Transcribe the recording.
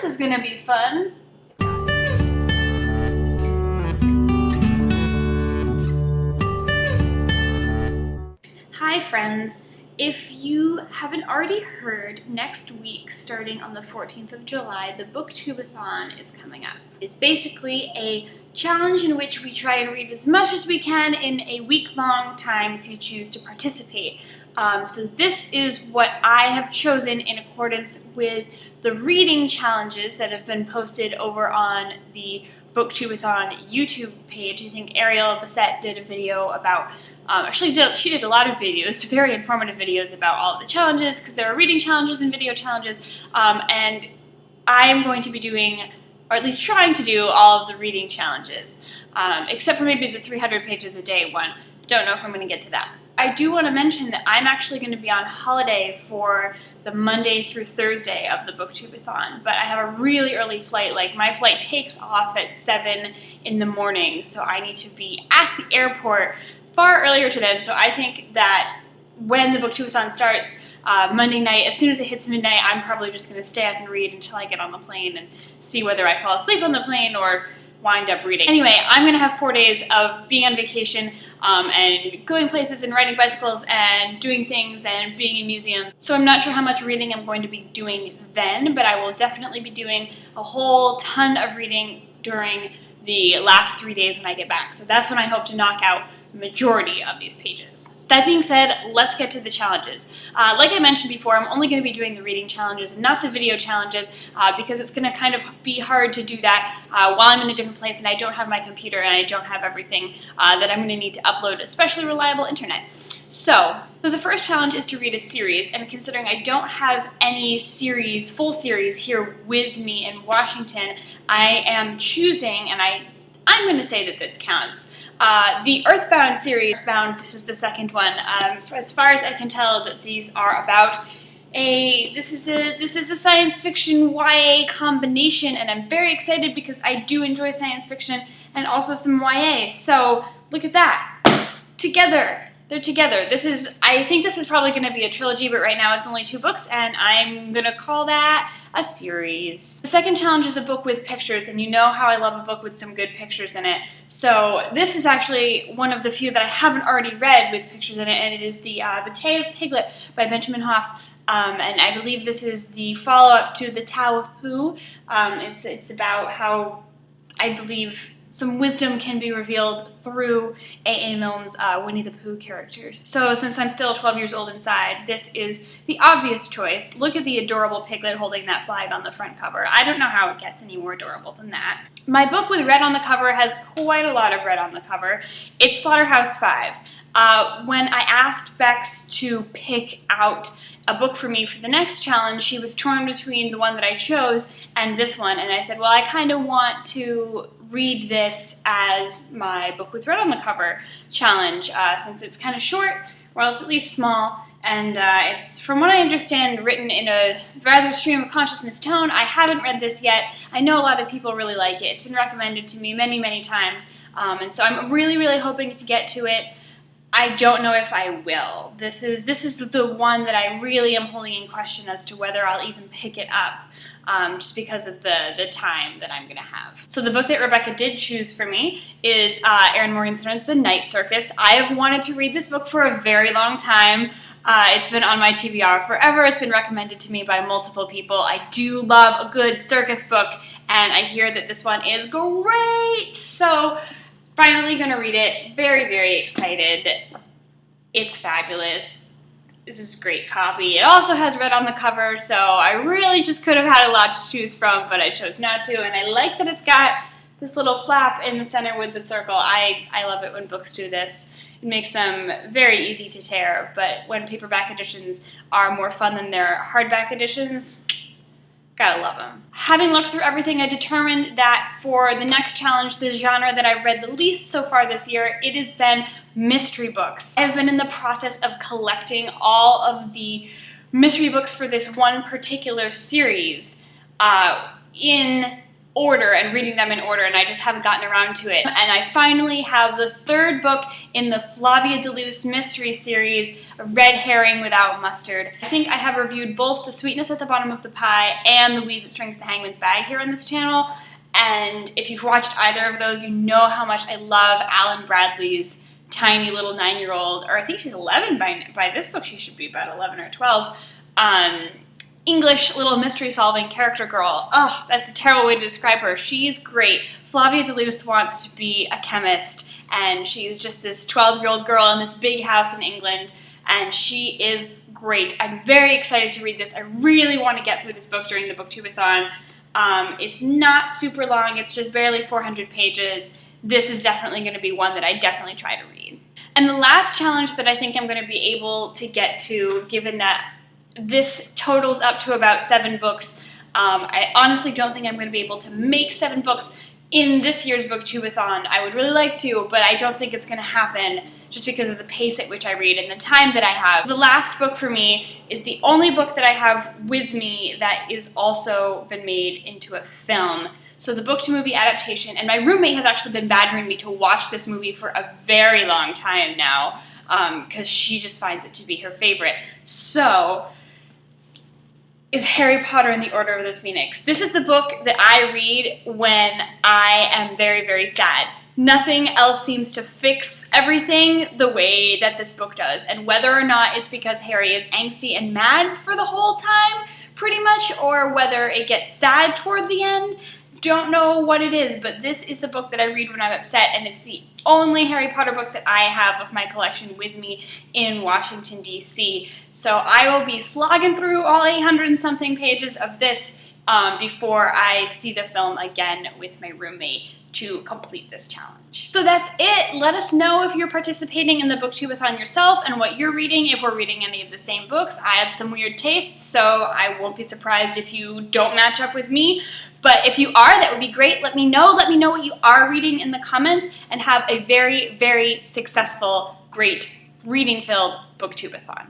this is gonna be fun. Hi friends. If you haven't already heard, next week, starting on the 14th of July, the BookTubeAthon is coming up. It's basically a challenge in which we try and read as much as we can in a week-long time if you choose to participate. So this is what I have chosen in accordance with the reading challenges that have been posted over on the BookTubeAthon YouTube page. I think Ariel Bassett did a video about, she did a lot of videos, very informative videos about all of the challenges, because there are reading challenges and video challenges, and I'm going to be doing, or at least trying to do, all of the reading challenges, except for maybe the 300 pages a day one. Don't know if I'm going to get to that. I do want to mention that I'm actually going to be on holiday for the Monday through Thursday of the BookTubeAthon, but I have a really early flight. Like, my flight takes off at 7 in the morning, so I need to be at the airport far earlier to then. So I think that when the BookTubeAthon starts Monday night, as soon as it hits midnight, I'm probably just going to stay up and read until I get on the plane and see whether I fall asleep on the plane or wind up reading. Anyway, I'm going to have 4 days of being on vacation and going places and riding bicycles and doing things and being in museums. So I'm not sure how much reading I'm going to be doing then, but I will definitely be doing a whole ton of reading during the last 3 days when I get back. So that's when I hope to knock out the majority of these pages. That being said, let's get to the challenges. Like I mentioned before, I'm only going to be doing the reading challenges and not the video challenges because it's going to kind of be hard to do that while I'm in a different place and I don't have my computer and I don't have everything that I'm going to need to upload, especially reliable internet. So the first challenge is to read a series, and considering I don't have any full series here with me in Washington, I am choosing, and I'm going to say that this counts, the Earthbound series. Earthbound, this is the second one. As far as I can tell, that these are about this is a science fiction YA combination, and I'm very excited because I do enjoy science fiction and also some YA. So look at that, together. They're together. I think this is probably going to be a trilogy, but right now it's only 2 books, and I'm going to call that a series. The second challenge is a book with pictures, and you know how I love a book with some good pictures in it. So this is actually one of the few that I haven't already read with pictures in it, and it is the Tale of Piglet by Benjamin Hoff. And I believe this is the follow-up to The Tao of Pooh. It's about how, I believe, some wisdom can be revealed through A.A. Milne's Winnie the Pooh characters. So since I'm still 12 years old inside, this is the obvious choice. Look at the adorable piglet holding that flag on the front cover. I don't know how it gets any more adorable than that. My book with red on the cover has quite a lot of red on the cover. It's Slaughterhouse-Five. When I asked Bex to pick out a book for me for the next challenge, she was torn between the one that I chose and this one, and I said, well, I kind of want to read this as my book with red on the cover challenge, since it's kind of short, well, it's at least small, and it's, from what I understand, written in a rather stream of consciousness tone. I haven't read this yet. I know a lot of people really like it. It's been recommended to me many, many times, and so I'm really, really hoping to get to it. I don't know if I will. This is the one that I really am holding in question as to whether I'll even pick it up, just because of the time that I'm going to have. So the book that Rebecca did choose for me is Erin Morgenstern's The Night Circus. I have wanted to read this book for a very long time. It's been on my TBR forever. It's been recommended to me by multiple people. I do love a good circus book, and I hear that this one is great. So finally gonna read it. Very, very excited. It's fabulous. This is a great copy. It also has red on the cover, so I really just could have had a lot to choose from, but I chose not to, and I like that it's got this little flap in the center with the circle. I love it when books do this. It makes them very easy to tear, but when paperback editions are more fun than their hardback editions, gotta love them. Having looked through everything, I determined that for the next challenge, the genre that I've read the least so far this year, it has been mystery books. I've been in the process of collecting all of the mystery books for this one particular series in order and reading them in order, and I just haven't gotten around to it. And I finally have the third book in the Flavia de Luce mystery series, Red Herring Without Mustard. I think I have reviewed both The Sweetness at the Bottom of the Pie and The Weed That Strings the Hangman's Bag here on this channel, and if you've watched either of those, you know how much I love Alan Bradley's tiny little 9-year-old, or I think she's 11 by this book, she should be about 11 or 12, English little mystery-solving character girl. Oh, that's a terrible way to describe her. She's great. Flavia de Luce wants to be a chemist, and she's just this 12-year-old girl in this big house in England, and she is great. I'm very excited to read this. I really want to get through this book during the BookTubeAthon. It's not super long. It's just barely 400 pages. This is definitely going to be one that I definitely try to read. And the last challenge that I think I'm going to be able to get to, given that this totals up to about 7 books. I honestly don't think I'm going to be able to make 7 books in this year's BookTubeAthon. I would really like to, but I don't think it's going to happen just because of the pace at which I read and the time that I have. The last book for me is the only book that I have with me that is also been made into a film. So the book-to-movie adaptation, and my roommate has actually been badgering me to watch this movie for a very long time now, because she just finds it to be her favorite. So is Harry Potter and the Order of the Phoenix. This is the book that I read when I am very, very sad. Nothing else seems to fix everything the way that this book does. And whether or not it's because Harry is angsty and mad for the whole time, pretty much, or whether it gets sad toward the end, don't know what it is, but this is the book that I read when I'm upset, and it's the only Harry Potter book that I have of my collection with me in Washington, D.C. So I will be slogging through all 800 and something pages of this before I see the film again with my roommate to complete this challenge. So that's it. Let us know if you're participating in the BookTubeAthon yourself and what you're reading, if we're reading any of the same books. I have some weird tastes, so I won't be surprised if you don't match up with me. But if you are, that would be great. Let me know. Let me know what you are reading in the comments, and have a very, very successful, great, reading-filled BookTubeAthon.